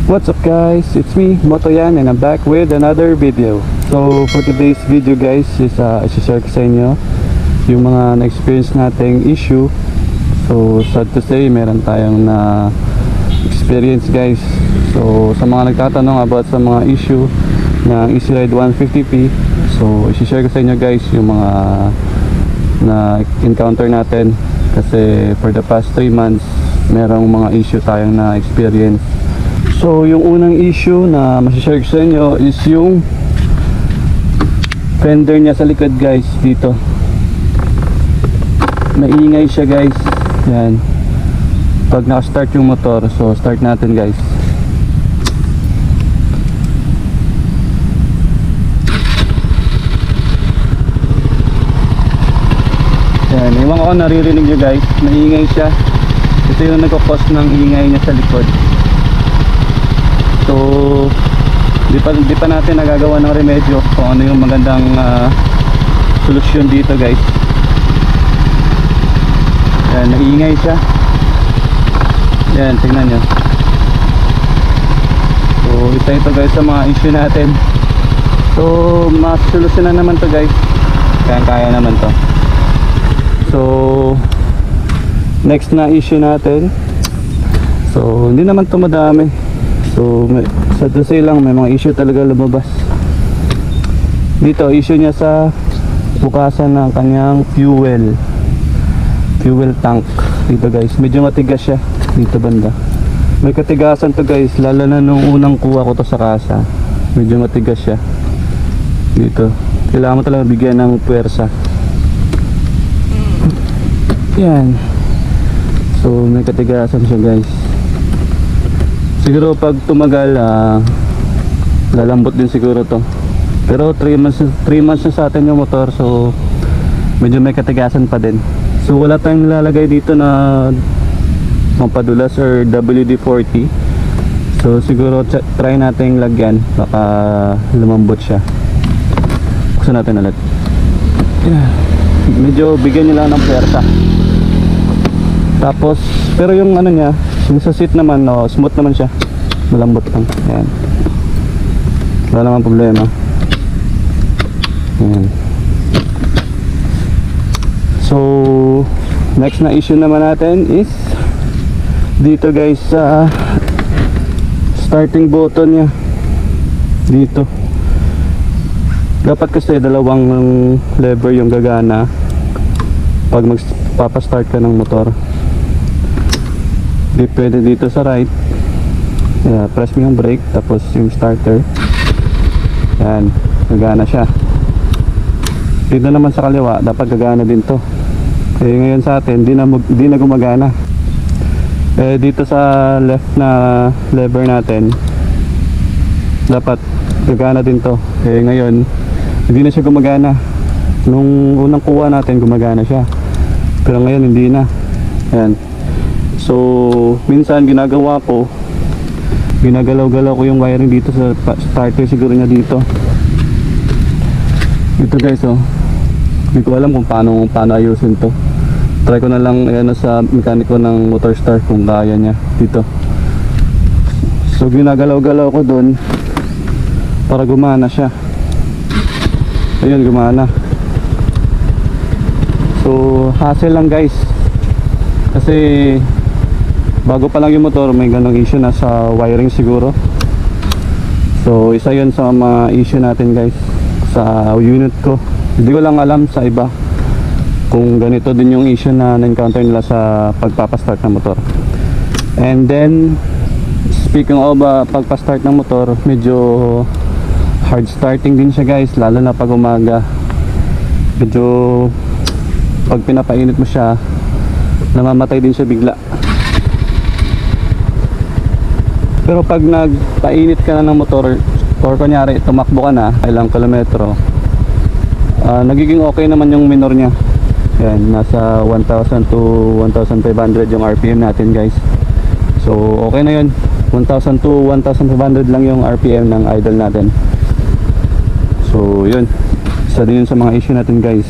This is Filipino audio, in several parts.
What's up guys, it's me Motoyan and I'm back with another video. So for today's video guys is isi-share ko sa inyo yung mga na-experience nating issue. So sad to say meron tayong na experience guys. So sa mga nagtatanong about sa mga issue ng Easy Ride 150p, so isi-share ko sa inyo guys yung mga na encounter natin kasi for the past 3 months merong mga issue tayong na experience. So yung unang issue na masishare ko sa inyo is yung fender niya sa likod guys. Dito maingay siya guys, yan pag naka-start yung motor. So start natin guys. Yan, iwan ko naririnig nyo guys, maingay siya. Ito yung nagkakos ng ingay niya sa likod. So di pa natin nagagawa ng remedyo kung ano yung magandang solusyon dito guys. Yan, naiingay siya. Yan, tingnan nyo. So isa ito guys sa mga issue natin. So masolusyonan naman to guys, kaya naman to. So next na issue natin, so hindi naman to madami. So sa to say lang, may mga issue talaga lumabas dito. Issue niya sa bukasan ng kanyang fuel tank dito guys. Medyo matigas siya dito banda, may katigasan to guys, lalo na nung unang kuha ko to sa kasa. Medyo matigas siya dito, kailangan mo talaga bigyan ng puwersa. Yan, so may katigasan siya guys. Siguro pag tumagal lalambot din siguro to, pero 3 months na sa atin yung motor, so medyo may katigasan pa din. So wala tayong nilalagay dito na mampadulas or WD-40. So siguro try natin lagyan, baka lumambot siya. Buksan natin ulit. Yeah. Medyo bigyan nila ng puwersa. Tapos pero yung ano niya, yung sa seat naman, no, smooth naman siya, malambot lang. Yan, wala naman problema. Yan. So next na issue naman natin is dito guys, sa starting button niya dito. Dapat kasi dalawang lever yung gagana pag magpapastart ka ng motor. Di pwede dito sa right. Press mo yung brake tapos yung starter. Yan, gagana siya. Dito naman sa kaliwa dapat gagana din to. Eh ngayon sa atin di na gumagana. Dito sa left na lever natin dapat gagana din to. Ngayon hindi na siya gumagana. Nung unang kuha natin gumagana siya, pero ngayon hindi na. Yan. So minsan ginagawa ko, ginagalaw-galaw ko yung wiring dito sa starter siguro niya dito. Ito guys, oh, hindi ko alam kung paano ayusin to. Try ko na lang ayan, sa mekaniko ng motor start kung kaya niya dito. So ginagalaw-galaw ko doon para gumana siya. Ayun, gumana. So hassle lang guys, kasi bago pa lang yung motor may ganong issue na sa wiring siguro. So isa yun sa mga issue natin guys sa unit ko. Hindi ko lang alam sa iba kung ganito din yung issue na na-encounter nila sa pagpapastart ng motor. And then speaking of pagpastart ng motor, medyo hard starting din siya guys, lalo na pag umaga. Medyo pag pinapainit mo siya, namamatay din siya bigla. Pero pag nagpainit ka na ng motor or kunyari tumakbo ka na ilang kilometro, nagiging okay naman yung minor niya. Yan, nasa 1,000 to 1,500 yung RPM natin guys. So okay na yun, 1,000 to 1,500 lang yung RPM ng idle natin. So yun, isa din yun sa mga issue natin guys.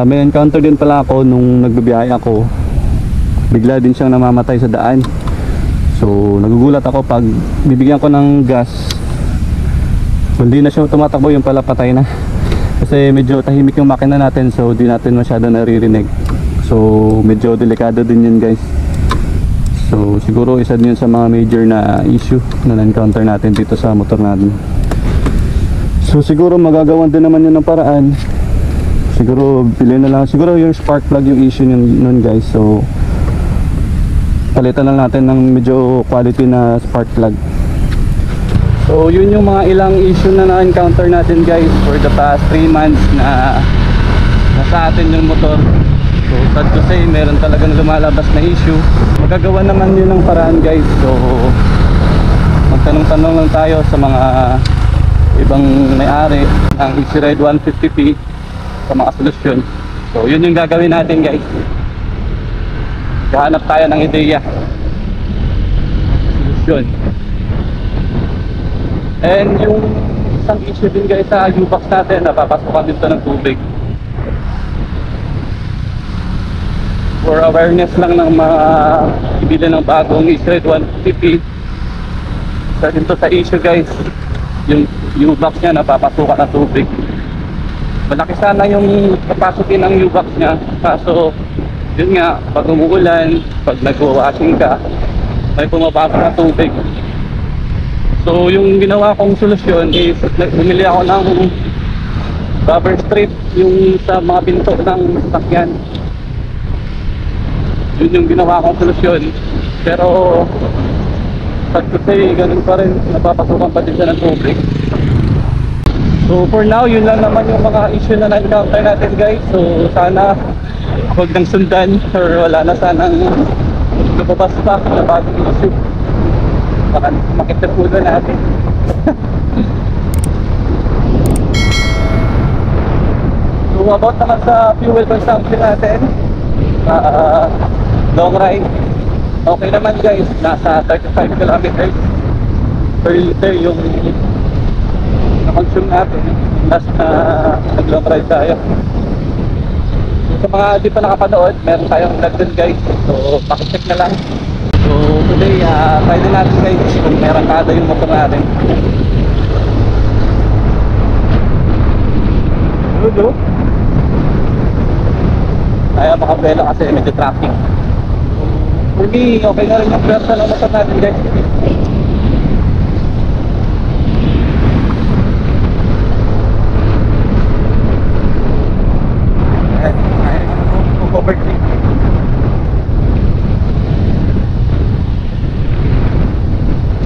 May encounter din pala ako nung nagbibiyahe ako, bigla din siyang namamatay sa daan. So nagugulat ako pag bibigyan ko ng gas, hindi na siya tumatakbo, yung pala patay na. Kasi medyo tahimik yung makina natin, so di natin masyado naririnig. So medyo delikado din yun guys. So siguro isa din yun sa mga major na issue na na-encounter natin dito sa motor natin. So siguro magagawan din naman yun ng paraan. Siguro bilhin na lang, siguro yung spark plug yung issue nun guys. So palitan lang natin ng medyo quality na spark plug. So yun yung mga ilang issue na na-encounter natin guys for the past 3 months na nasa atin yung motor. So sad to say, meron talagang lumalabas na issue. Magagawa naman yun ng paraan guys. So magtanong-tanong lang tayo sa mga ibang may-ari ng Easy Ride 150P sa mga solusyon. So yun yung gagawin natin guys. Hahanap tayo ng ideya, solusyon. And yung isang issue din guys sa U-Box natin, napapasukan dito ng tubig. For awareness lang ng mga ibili ng bagong Easy Ride 150P, isa din to sa issue guys. Yung U-Box nya napapasukan ng tubig. Malaki sana yung capacity ng U-Box nya, kaso yun nga, pag umuulan, pag nag-washing ka, may pumapasok na tubig. So yung ginawa kong solusyon is bumili ako ng rubber strip yung sa mga pinto ng sasakyan. Yun yung ginawa kong solusyon. Pero sad to say, ganun pa rin, napapasukan pa din siya ng tubig. So for now, yun lang naman yung mga issue na na-encounter natin guys. So sana huwag nang sundan or wala na sanang lumabas pa na bagong issue. Baka makita pulo natin. So about naman sa fuel consumption natin, long ride, okay naman guys, nasa 35 kilometers per liter yung na-consume natin last na nag-long ride tayo. So, sa mga di pa nakapanood, meron tayong vlog dun guys, so pakicheck na lang. So today, try na natin guys kung meron kada yung motor natin. Ludo ayaw makapela kasi medyo traffic. For me, okay na rin yung pwersa ng motor natin guys. Overtake.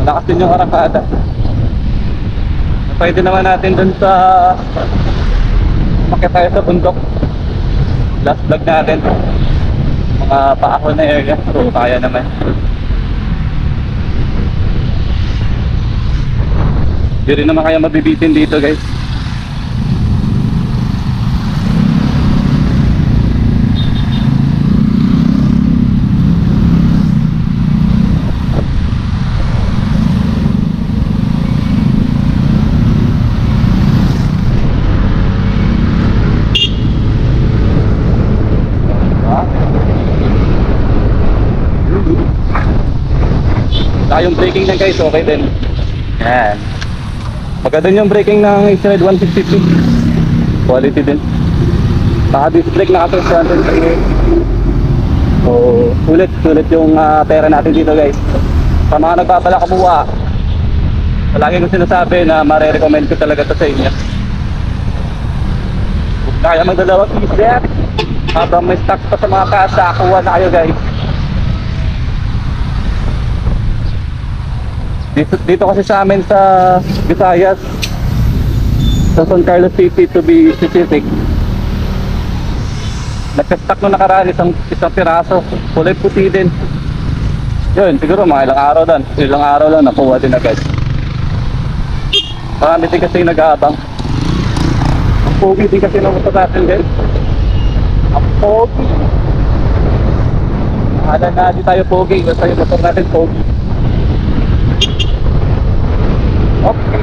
Malakas din yung arangkada. Pwede naman natin dun sa makita tayo sa bundok. Last vlog natin, mga paahon na area, so kaya naman. Hindi rin naman kaya mabibitin dito guys. Yung braking na guys, okay din. Yan. Maganda yung braking ng Easy Ride 150P. Quality din. Naka-disc brake, naka-200. So, sulit yung pera natin dito guys. Sa mga nagbabala kumuha, palagi ko sinasabi na mare-recommend ko talaga ito sa inyo. Kung kaya magdalawang isip, habang may stocks pa sa mga kasa, kuha na kayo guys. Dito kasi sa amin sa Visayas, sa San Carlos City to be specific, nagka-stock nung nakaraan isang piraso, kulay puti din. Yun, siguro mga ilang araw lang nakuha din agad. Marami din kasi nag-aabang. Ang pogi din kasi ng motor natin guys. Ang pogi. Alam na di tayo pogi, basta yung motor natin pogi. Okay.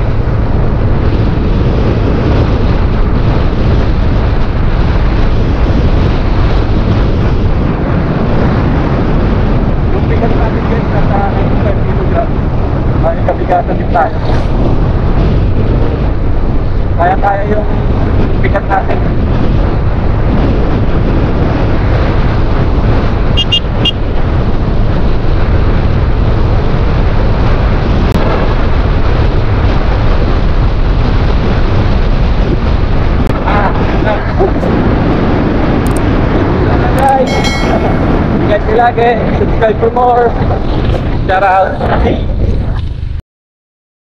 Yung bigat natin guys, nasa 95 bigatan din tayo. Kaya-kaya yung bigat natin. Guys, lagi, subscribe for more. Shout out.